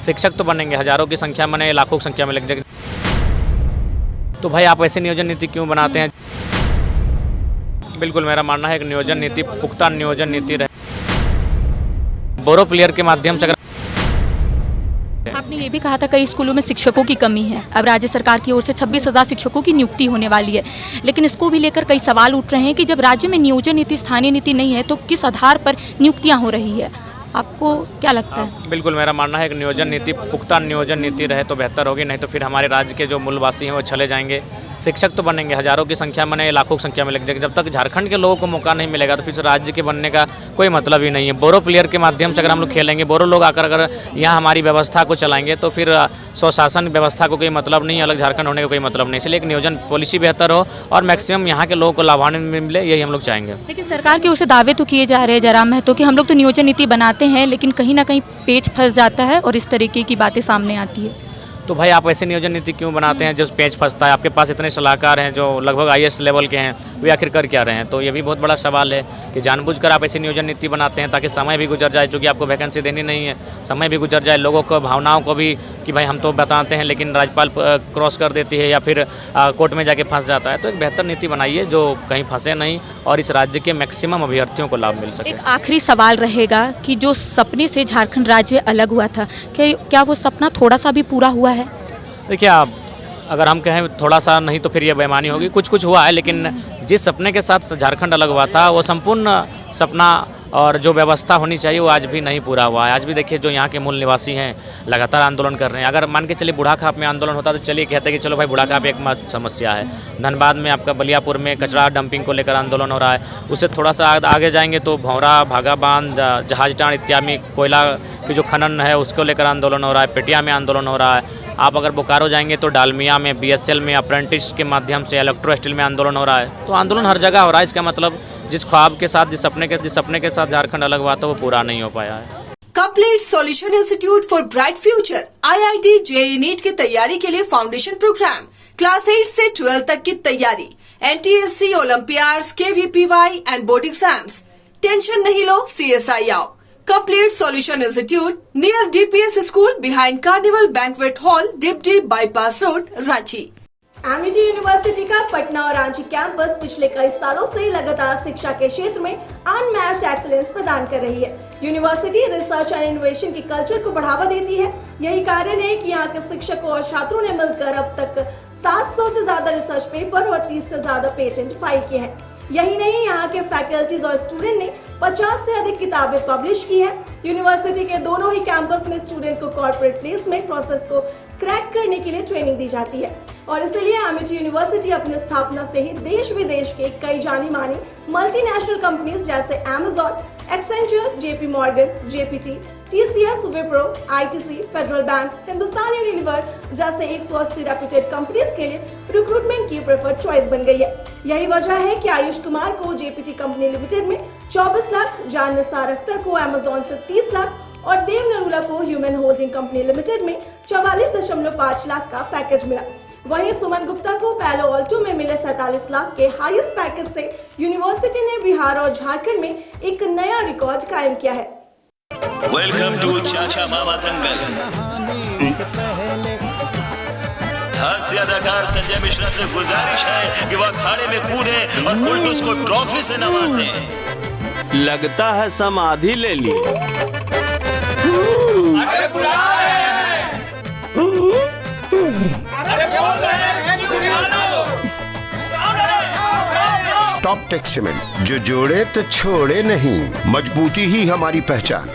शिक्षक तो बनेंगे, हज़ारों की संख्या में, लाखों की संख्या में लग जाएगी। तो भाई आप ऐसे नियोजन नीति क्यों बनाते हैं? बिल्कुल मेरा मानना है कि नियोजन नीति, पुख्ता नियोजन नीति रहे। बोरो प्लेयर के माध्यम से अगर आपने ये भी कहा था कई स्कूलों में शिक्षकों की कमी है। अब राज्य सरकार की ओर से 26,000 शिक्षकों की नियुक्ति होने वाली है, लेकिन इसको भी लेकर कई सवाल उठ रहे हैं कि जब राज्य में नियोजन नीति, स्थानीय नीति नहीं है तो किस आधार पर नियुक्तियां हो रही है? आपको क्या लगता है? बिल्कुल मेरा मानना है कि नियोजन नीति, पुख्ता नियोजन नीति रहे तो बेहतर होगी, नहीं तो फिर हमारे राज्य के जो मूलवासी हैं वो चले जाएंगे। शिक्षक तो बनेंगे, हज़ारों की संख्या में, लाखों की संख्या में लग जाएगी। जब तक झारखंड के लोगों को मौका नहीं मिलेगा तो फिर राज्य के बनने का कोई मतलब ही नहीं है। बोरो प्लेयर के माध्यम से अगर हम लोग खेलेंगे, बोरो लोग आकर अगर यहाँ हमारी व्यवस्था को चलाएंगे तो फिर स्वशासन व्यवस्था को कोई मतलब नहीं, अलग झारखंड होने का कोई मतलब नहीं। इसलिए एक नियोजन पॉलिसी बेहतर हो और मैक्सिमम यहाँ के लोगों को लाभान्वित मिले, यही हम लोग चाहेंगे। लेकिन सरकार की ओर से दावे तो किए जा रहे हैं जयराम महतो कि हम लोग तो नियोजन नीति बनाते हैं, लेकिन कहीं ना कहीं पेच फंस जाता है और इस तरीके की बातें सामने आती है। तो भाई आप ऐसे नियोजन नीति क्यों बनाते हैं जो पेच फंसता है? आपके पास इतने सलाहकार हैं जो लगभग IAS लेवल के हैं, वे आखिर कर क्या रहे हैं? तो ये भी बहुत बड़ा सवाल है कि जानबूझकर आप ऐसी नियोजन नीति बनाते हैं ताकि समय भी गुजर जाए, चूँकि आपको वैकेंसी देनी नहीं है, समय भी गुजर जाए, लोगों को भावनाओं को भी कि भाई हम तो बताते हैं लेकिन राज्यपाल क्रॉस कर देती है या फिर कोर्ट में जाके फंस जाता है। तो एक बेहतर नीति बनाइए जो कहीं फंसे नहीं और इस राज्य के मैक्सिमम अभ्यर्थियों को लाभ मिल सके। एक आखिरी सवाल रहेगा कि जो सपने से झारखंड राज्य अलग हुआ था, क्या वो सपना थोड़ा सा भी पूरा हुआ है? देखिए आप अगर हम कहें थोड़ा सा नहीं तो फिर ये बेईमानी होगी। कुछ हुआ है, लेकिन जिस सपने के साथ झारखंड अलग हुआ था वो संपूर्ण सपना और जो व्यवस्था होनी चाहिए वो आज भी नहीं पूरा हुआ है। आज भी देखिए जो यहाँ के मूल निवासी हैं लगातार आंदोलन कर रहे हैं। अगर मान के चलिए बुढ़ाखाप में आंदोलन होता तो चलिए कहते हैं कि चलो भाई बुढ़ाखाप एक समस्या है। धनबाद में आपका बलियापुर में कचरा डंपिंग को लेकर आंदोलन हो रहा है। उससे थोड़ा सा आगे जाएंगे तो भौरा, भागाबांध, जहाजटाण इत्यादि कोयला की जो खनन है उसको लेकर आंदोलन हो रहा है। पेटिया में आंदोलन हो रहा है। आप अगर बोकारो जाएंगे तो डालमिया में, BSL में अप्रेंटिस के माध्यम से इलेक्ट्रो स्टील में आंदोलन हो रहा है। तो आंदोलन हर जगह हो रहा है। इसका मतलब जिस ख्वाब के साथ, जिस सपने के साथ झारखंड अलग हुआ था वो पूरा नहीं हो पाया है। Complete solution institute for bright future IIT JEE NEET की तैयारी के लिए फाउंडेशन प्रोग्राम, क्लास 8 से 12 तक की तैयारी, NTSC, olympiads, KVPY and board exams. Tension नहीं लो, CSI आओ। Complete solution institute near DPS school behind carnival banquet hall, डिपडी bypass road, Ranchi. MIT university का पटना और रांची कैंपस पिछले कई सालों से लगातार शिक्षा के क्षेत्र में अनमैच्ड एक्सीलेंस प्रदान कर रही है। यूनिवर्सिटी रिसर्च एंड इनोवेशन की कल्चर को बढ़ावा देती है। यही कारण है कि यहाँ के शिक्षकों और छात्रों ने मिलकर अब तक 700 से ज्यादा रिसर्च पेपर और 30 से ज्यादा पेटेंट फाइल किए हैं। यही नहीं, यहाँ के फैकल्टीज और स्टूडेंट ने 50 से अधिक किताबें पब्लिश की हैं। यूनिवर्सिटी के दोनों ही कैंपस में स्टूडेंट को कॉर्पोरेट प्लेसमेंट प्रोसेस को क्रैक करने के लिए ट्रेनिंग दी जाती है और इसलिए MIT यूनिवर्सिटी अपनी स्थापना से ही देश विदेश के कई जानी मानी मल्टीनेशनल कंपनीज जैसे Amazon, Accenture, JP Morgan, JPT, TCS, Wipro, ITC, federal bank, Hindustan Unilever जैसे 180 रेप्यूटेड कंपनीज के लिए रिक्रूटमेंट की प्रेफर्ड चॉइस बन गई है। यही वजह है कि आयुष कुमार को JPT कंपनी लिमिटेड में 24 लाख, जान निसार अख्तर को Amazon से 30 लाख और देव नरूला को ह्यूमन होल्डिंग कंपनी लिमिटेड में 44.5 लाख का पैकेज मिला। वहीं सुमन गुप्ता को पैलो ऑल्टो में मिले 47 लाख के हाईएस्ट पैकेज से यूनिवर्सिटी ने बिहार और झारखंड में एक नया रिकॉर्ड कायम किया है। वेलकम टू चाचा मामा दंगल। हास्य अदाकार संजय मिश्रा से गुजारिश है कि वह अखाड़े में कूदे और फुलटूस को ट्रॉफी से नवाजे। लगता है समाधि ले ली। अरे बुला रहे हैं। अरे बोल रहे हैं। टॉप टेक सीमेंट, जो जोड़े तो छोड़े नहीं, मजबूती ही हमारी पहचान।